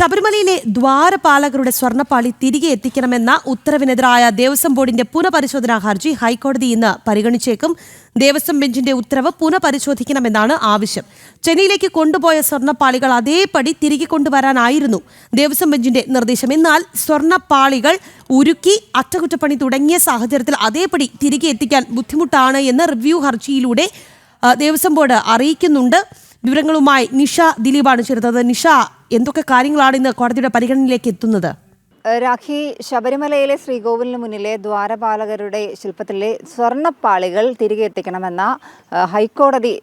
ശബരിമലയിലെ ദ്വാരപാലകരുടെ സ്വർണ്ണപ്പാളി തിരികെ എത്തിക്കണമെന്ന ഉത്തരവിനെതിരായ ദേവസ്വം ബോർഡിന്റെ പുനഃപരിശോധനാ ഹർജി ഹൈക്കോടതി ഇന്ന് പരിഗണിച്ചേക്കും. ദേവസ്വം ബെഞ്ചിന്റെ ഉത്തരവ് പുനഃപരിശോധിക്കണമെന്നാണ് ആവശ്യം. ചെന്നൈയിലേക്ക് കൊണ്ടുപോയ സ്വർണ്ണപ്പാളികൾ അതേപടി തിരികെ കൊണ്ടുവരാനായിരുന്നു ദേവസ്വം ബെഞ്ചിന്റെ നിർദ്ദേശം. എന്നാൽ സ്വർണ്ണപ്പാളികൾ ഉരുക്കി അറ്റകുറ്റപ്പണി തുടങ്ങിയ സാഹചര്യത്തിൽ അതേപടി തിരികെ എത്തിക്കാൻ ബുദ്ധിമുട്ടാണ് എന്ന് റിവ്യൂ ഹർജിയിലൂടെ ദേവസ്വം ബോർഡ് അറിയിക്കുന്നുണ്ട്. വിവരങ്ങളുമായി നിഷ ദിലീപാണ് ചേരുന്നത്. നിഷ, എന്തൊക്കെ കാര്യങ്ങളാണ് ഇന്ന് കോടതിയുടെ പരിഗണനയിലേക്ക് എത്തുന്നത്? രാഖി, ശബരിമലയിലെ ശ്രീകോവിലിന് മുന്നിലെ ദ്വാരപാലകരുടെ ശില്പത്തിലെ സ്വർണ്ണപ്പാളികൾ തിരികെ എത്തിക്കണമെന്ന ഹൈക്കോടതി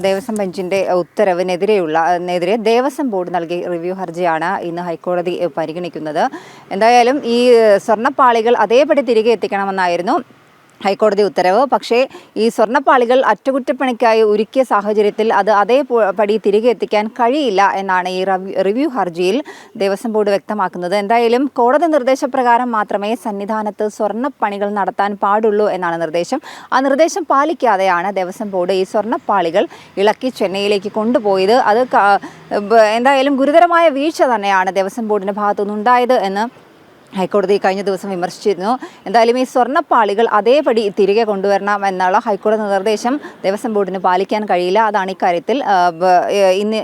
ദേവസ്വം ബെഞ്ചിന്റെ ഉത്തരവിനെതിരെ ദേവസ്വം ബോർഡ് നൽകിയ റിവ്യൂ ഹർജിയാണ് ഇന്ന് ഹൈക്കോടതി പരിഗണിക്കുന്നത്. എന്തായാലും ഈ സ്വർണ്ണപ്പാളികൾ അതേപടി തിരികെ എത്തിക്കണമെന്നായിരുന്നു ഹൈക്കോടതി ഉത്തരവ്. പക്ഷേ ഈ സ്വർണ്ണപ്പാളികൾ അറ്റകുറ്റപ്പണിക്കായി ഒരുക്കിയ സാഹചര്യത്തിൽ അത് അതേപടി തിരികെ എത്തിക്കാൻ കഴിയില്ല എന്നാണ് ഈ റിവ്യൂ ഹർജിയിൽ ദേവസ്വം ബോർഡ് വ്യക്തമാക്കുന്നത്. എന്തായാലും കോടതി നിർദ്ദേശപ്രകാരം മാത്രമേ സന്നിധാനത്ത് സ്വർണ്ണപ്പണികൾ നടത്താൻ പാടുള്ളൂ എന്നാണ് നിർദ്ദേശം. ആ നിർദ്ദേശം പാലിക്കാതെയാണ് ദേവസ്വം ബോർഡ് ഈ സ്വർണ്ണപ്പാളികൾ ഇളക്കി ചെന്നൈയിലേക്ക് കൊണ്ടുപോയത്. അത് എന്തായാലും ഗുരുതരമായ വീഴ്ച തന്നെയാണ് ദേവസ്വം ബോർഡിൻ്റെ ഭാഗത്തുനിന്നുണ്ടായത് എന്ന് ഹൈക്കോടതി കഴിഞ്ഞ ദിവസം വിമർശിച്ചിരുന്നു. എന്തായാലും ഈ സ്വർണ്ണപ്പാളികൾ അതേപടി തിരികെ കൊണ്ടുവരണം എന്നുള്ള ഹൈക്കോടതി നിർദ്ദേശം ദേവസ്വം ബോർഡിന് പാലിക്കാൻ കഴിയില്ല. അതാണ് ഇക്കാര്യത്തിൽ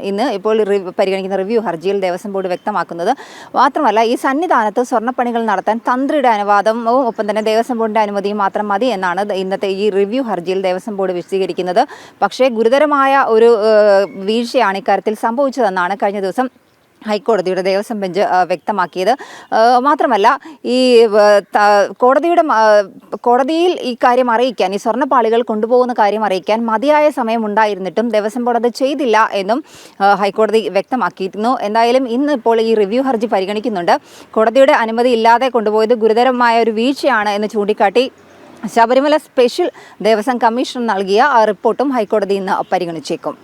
ഇന്ന് ഇപ്പോൾ പരിഗണിക്കുന്ന റിവ്യൂ ഹർജിയിൽ ദേവസ്വം ബോർഡ് വ്യക്തമാക്കുന്നത്. മാത്രമല്ല, ഈ സന്നിധാനത്ത് സ്വർണ്ണപ്പണികൾ നടത്താൻ തന്ത്രിയുടെ അനുവാദവും ഒപ്പം തന്നെ ദേവസ്വം ബോർഡിൻ്റെ അനുമതിയും മാത്രം മതി എന്നാണ് ഇന്നത്തെ ഈ റിവ്യൂ ഹർജിയിൽ ദേവസ്വം ബോർഡ് വിശദീകരിക്കുന്നത്. പക്ഷേ ഗുരുതരമായ ഒരു വീഴ്ചയാണ് ഇക്കാര്യത്തിൽ സംഭവിച്ചതെന്നാണ് കഴിഞ്ഞ ദിവസം ഹൈക്കോടതിയുടെ ദേവസ്വം ബെഞ്ച് വ്യക്തമാക്കിയത്. മാത്രമല്ല, ഈ കോടതിയിൽ ഈ കാര്യം അറിയിക്കാൻ, ഈ സ്വർണ്ണപ്പാളികൾ കൊണ്ടുപോകുന്ന കാര്യം അറിയിക്കാൻ മതിയായ സമയം ഉണ്ടായിരുന്നിട്ടും ദേവസ്വം ബോർഡ് അത് ചെയ്തില്ല എന്നും ഹൈക്കോടതി വ്യക്തമാക്കിയിരുന്നു. എന്തായാലും ഇന്ന് ഇപ്പോൾ ഈ റിവ്യൂ ഹർജി പരിഗണിക്കുന്നുണ്ട്. കോടതിയുടെ അനുമതി ഇല്ലാതെ കൊണ്ടുപോയത് ഗുരുതരമായ ഒരു വീഴ്ചയാണ് എന്ന് ചൂണ്ടിക്കാട്ടി ശബരിമല സ്പെഷ്യൽ ദേവസ്വം കമ്മീഷൻ നൽകിയ റിപ്പോർട്ടും ഹൈക്കോടതി ഇന്ന് പരിഗണിച്ചേക്കും.